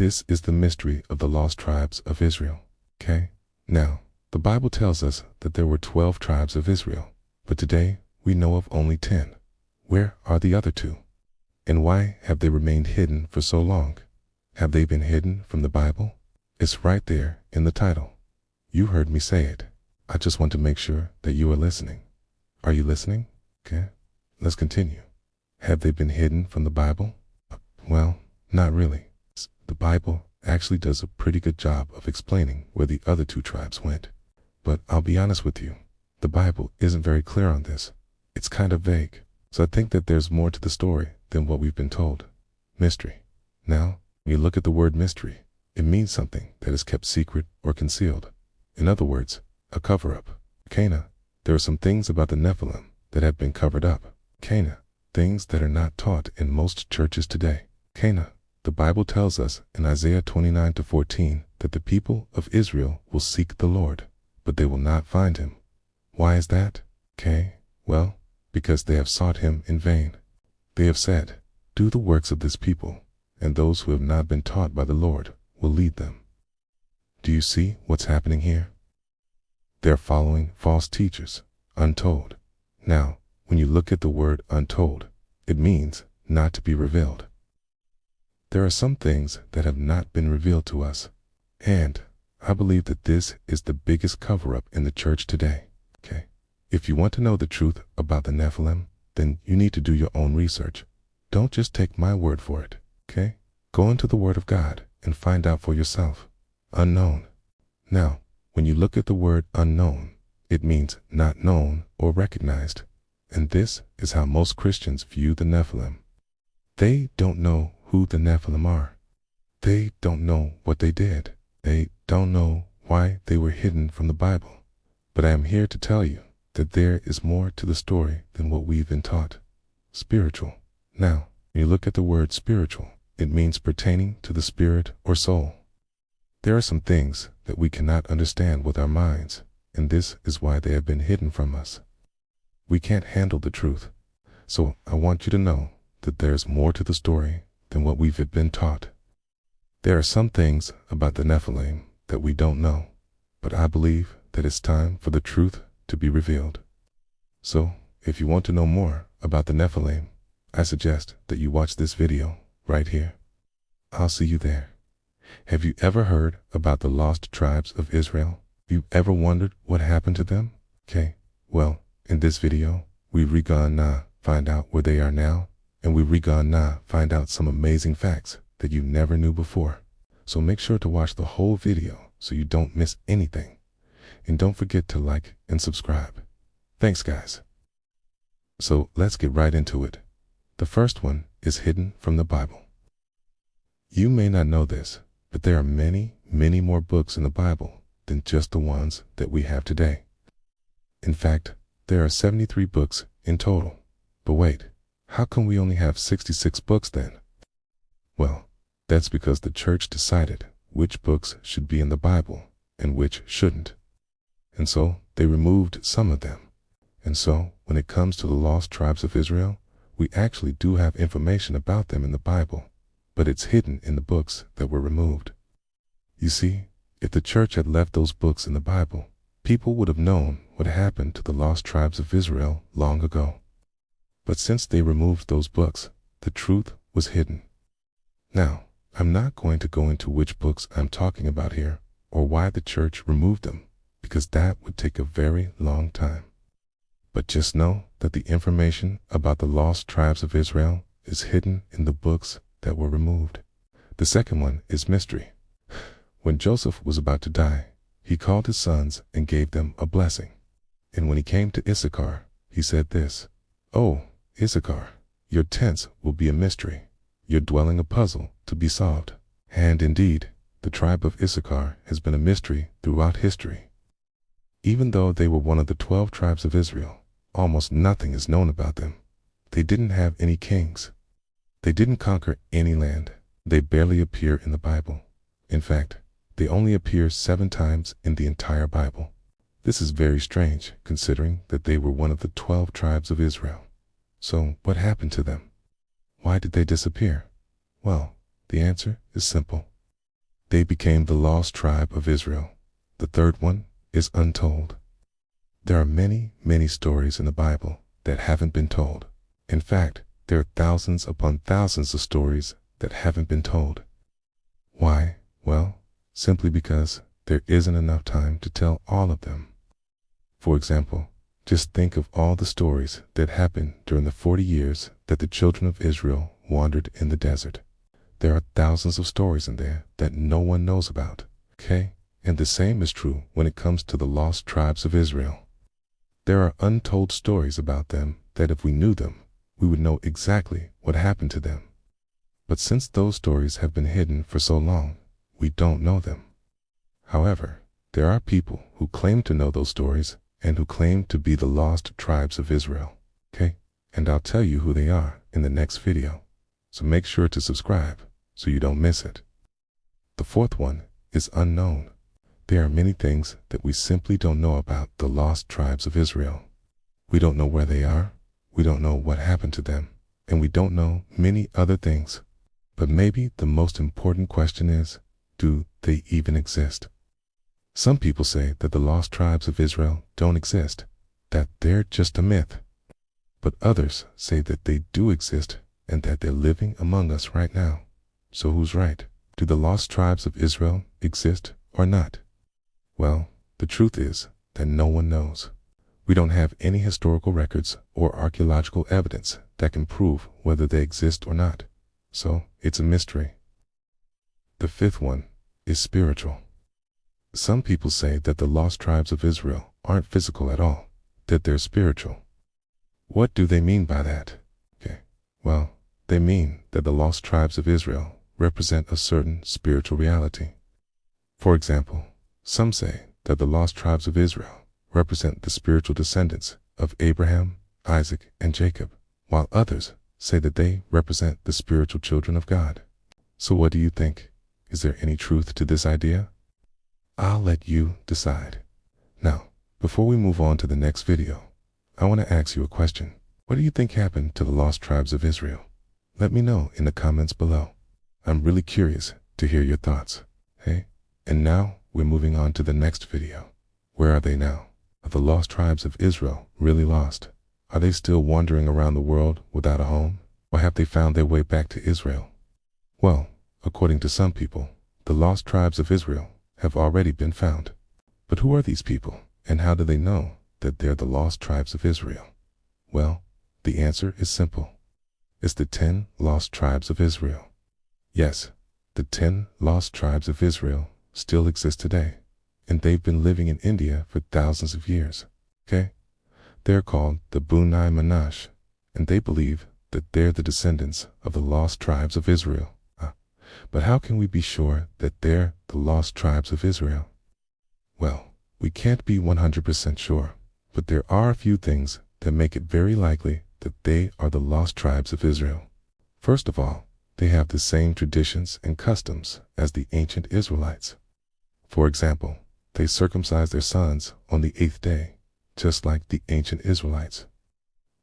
This is the mystery of the lost tribes of Israel. Okay? Now, the Bible tells us that there were 12 tribes of Israel, but today we know of only 10. Where are the other 2? And why have they remained hidden for so long? Have they been hidden from the Bible? It's right there in the title. You heard me say it. I just want to make sure that you are listening. Are you listening? Okay, let's continue. Have they been hidden from the Bible? Well, not really. The Bible actually does a pretty good job of explaining where the other 2 tribes went. But I'll be honest with you, the Bible isn't very clear on this. It's kind of vague. So I think that there's more to the story than what we've been told. Mystery. Now, when you look at the word mystery, it means something that is kept secret or concealed. In other words, a cover-up. Cana, there are some things about the Nephilim that have been covered up. Cana, things that are not taught in most churches today. Cana, the Bible tells us in Isaiah 29-14 that the people of Israel will seek the Lord, but they will not find him. Why is that? Okay, well, because they have sought him in vain. They have said, "Do the works of this people, and those who have not been taught by the Lord will lead them." Do you see what's happening here? They're following false teachers, untold. Now, when you look at the word untold, it means not to be revealed. There are some things that have not been revealed to us, and I believe that this is the biggest cover-up in the church today. Okay? If you want to know the truth about the Nephilim, then you need to do your own research. Don't just take my word for it, okay? Go into the Word of God and find out for yourself. Unknown. Now, when you look at the word unknown, it means not known or recognized. And this is how most Christians view the Nephilim. They don't know who the Nephilim are. They don't know what they did. They don't know why they were hidden from the Bible. But I am here to tell you that there is more to the story than what we've been taught. Spiritual. Now, when you look at the word spiritual, it means pertaining to the spirit or soul. There are some things that we cannot understand with our minds, and this is why they have been hidden from us. We can't handle the truth. So I want you to know that there's more to the story than what we've been taught. There are some things about the Nephilim that we don't know, but I believe that it's time for the truth to be revealed. So, if you want to know more about the Nephilim, I suggest that you watch this video right here. I'll see you there. Have you ever heard about the lost tribes of Israel? Have you ever wondered what happened to them? Okay, well, in this video, we're gonna find out where they are now, and we're gonna find out some amazing facts that you never knew before. So make sure to watch the whole video so you don't miss anything. And don't forget to like and subscribe. Thanks, guys. So let's get right into it. The first one is hidden from the Bible. You may not know this, but there are many, many more books in the Bible than just the ones that we have today. In fact, there are 73 books in total. But wait, how come we only have 66 books then? Well, that's because the church decided which books should be in the Bible and which shouldn't. And so they removed some of them. And so when it comes to the lost tribes of Israel, we actually do have information about them in the Bible, but it's hidden in the books that were removed. You see, if the church had left those books in the Bible, people would have known what happened to the lost tribes of Israel long ago. But since they removed those books, the truth was hidden. Now, I'm not going to go into which books I'm talking about here or why the church removed them, because that would take a very long time. But just know that the information about the lost tribes of Israel is hidden in the books that were removed. The second one is mystery. When Joseph was about to die, he called his sons and gave them a blessing. And when he came to Issachar, he said this, "Oh, Issachar, your tents will be a mystery, your dwelling a puzzle to be solved." And indeed, the tribe of Issachar has been a mystery throughout history. Even though they were one of the 12 tribes of Israel, almost nothing is known about them. They didn't have any kings. They didn't conquer any land. They barely appear in the Bible. In fact, they only appear 7 times in the entire Bible. This is very strange, considering that they were one of the 12 tribes of Israel. So what happened to them? Why did they disappear? Well, the answer is simple. They became the lost tribe of Israel. The third one is Untold. There are many, many stories in the Bible that haven't been told. In fact, there are thousands upon thousands of stories that haven't been told. Why? Well, simply because there isn't enough time to tell all of them. For example, just think of all the stories that happened during the 40 years that the children of Israel wandered in the desert. There are thousands of stories in there that no one knows about, okay? And the same is true when it comes to the lost tribes of Israel. There are untold stories about them that if we knew them, we would know exactly what happened to them. But since those stories have been hidden for so long, we don't know them. However, there are people who claim to know those stories and who claim to be the lost tribes of Israel, okay? And I'll tell you who they are in the next video. So make sure to subscribe so you don't miss it. The fourth one is unknown. There are many things that we simply don't know about the lost tribes of Israel. We don't know where they are, we don't know what happened to them, and we don't know many other things. But maybe the most important question is, do they even exist? Some people say that the lost tribes of Israel don't exist, that they're just a myth. But others say that they do exist and that they're living among us right now. So who's right? Do the lost tribes of Israel exist or not? Well, the truth is that no one knows. We don't have any historical records or archaeological evidence that can prove whether they exist or not. So it's a mystery. The fifth one is spiritual. Some people say that the lost tribes of Israel aren't physical at all, that they're spiritual. What do they mean by that? Okay, well, they mean that the lost tribes of Israel represent a certain spiritual reality. For example, some say that the lost tribes of Israel represent the spiritual descendants of Abraham, Isaac, and Jacob, while others say that they represent the spiritual children of God. So what do you think? Is there any truth to this idea? I'll let you decide. Now, before we move on to the next video, I want to ask you a question. What do you think happened to the lost tribes of Israel? Let me know in the comments below. I'm really curious to hear your thoughts. Hey, and now we're moving on to the next video. Where are they now? Are the lost tribes of Israel really lost? Are they still wandering around the world without a home? Or have they found their way back to Israel? Well, according to some people, the lost tribes of Israel have already been found. But who are these people, and how do they know that they're the lost tribes of Israel? Well, the answer is simple. It's the 10 lost tribes of Israel. Yes, the 10 lost tribes of Israel still exist today, and they've been living in India for thousands of years, okay? They're called the Bnei Manasseh, and they believe that they're the descendants of the lost tribes of Israel. But how can we be sure that they're the lost tribes of Israel? Well, we can't be 100% sure, but there are a few things that make it very likely that they are the lost tribes of Israel. First of all, they have the same traditions and customs as the ancient Israelites. For example, they circumcise their sons on the 8th day, just like the ancient Israelites.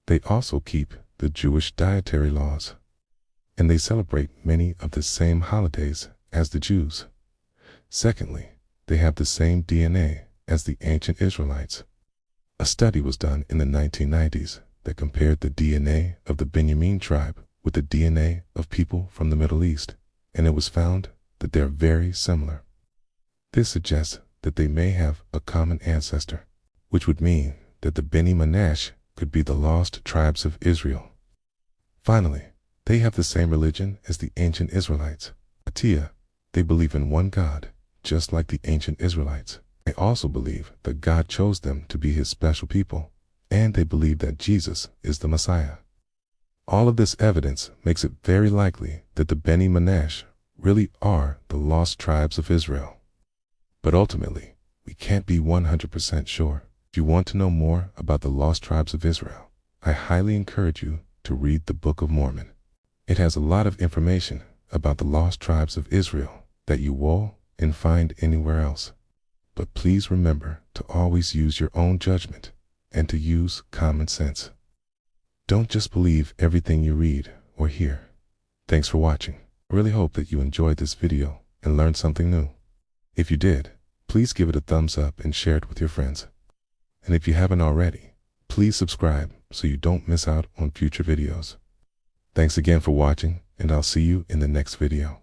They also keep the Jewish dietary laws, and they celebrate many of the same holidays as the Jews. Secondly, they have the same DNA as the ancient Israelites. A study was done in the 1990s that compared the DNA of the Benjamin tribe with the DNA of people from the Middle East, and it was found that they're very similar. This suggests that they may have a common ancestor, which would mean that the Bnei Manasseh could be the lost tribes of Israel. Finally, they have the same religion as the ancient Israelites. Atia, they believe in one God, just like the ancient Israelites. They also believe that God chose them to be his special people, and they believe that Jesus is the Messiah. All of this evidence makes it very likely that the Bnei Manasseh really are the lost tribes of Israel. But ultimately, we can't be 100% sure. If you want to know more about the lost tribes of Israel, I highly encourage you to read the Book of Mormon. It has a lot of information about the lost tribes of Israel that you won't find anywhere else. But please remember to always use your own judgment and to use common sense. Don't just believe everything you read or hear. Thanks for watching. I really hope that you enjoyed this video, and learned something new? If you did, please give it a thumbs up and share it with your friends. And if you haven't already, please subscribe so you don't miss out on future videos. Thanks again for watching, and I'll see you in the next video.